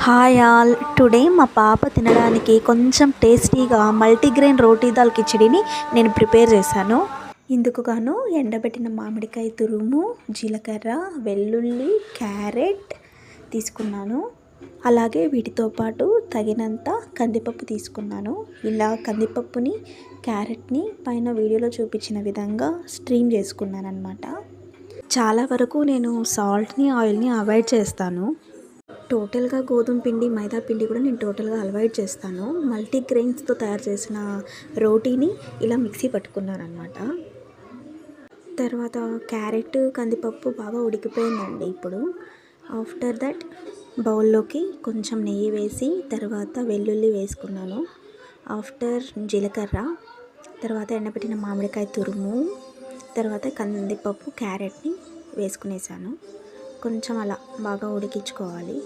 Hi all. Today మా పాప తినడానికి కొంచెం టేస్టీగా మల్టీగ్రెయిన్ రోటీ దాల్ కిచడీని నేను ప్రిపేర్ చేశాను. ఇందుకు గాను ఎండబెట్టిన మామిడికాయ తురుము, జీలకర్ర, వెల్లుల్లి, క్యారెట్ తీసుకున్నాను. అలాగే వీటితో పాటు తగినంత కందిపప్పు తీసుకున్నాను. ఇలా కందిపప్పుని, క్యారెట్ని పైన వీడియోలో చూపించిన విధంగా స్ట్రీమ్ చేసుకున్నాను అన్నమాట. చాలా వరకు నేను సాల్ట్ని, ఆయిల్ని అవాయిడ్ చేస్తాను. టోటల్గా గోధుమ పిండి, మైదా పిండి కూడా నేను టోటల్గా అవాయిడ్ చేస్తాను. మల్టీగ్రెయిన్స్తో తయారు చేసిన రోటీని ఇలా మిక్సీ పట్టుకున్నాను అనమాట. తర్వాత క్యారెట్, కందిపప్పు బాగా ఉడికిపోయిందండి. ఇప్పుడు ఆఫ్టర్ దట్ బౌల్లోకి కొంచెం నెయ్యి వేసి తర్వాత వెల్లుల్లి వేసుకున్నాను. ఆఫ్టర్ జీలకర్ర, తర్వాత ఎండబెట్టిన మామిడికాయ తురుము, తర్వాత కందిపప్పు, క్యారెట్ని వేసుకునేసాను. కొంచెం అలా బాగా ఉడికించుకోవాలి.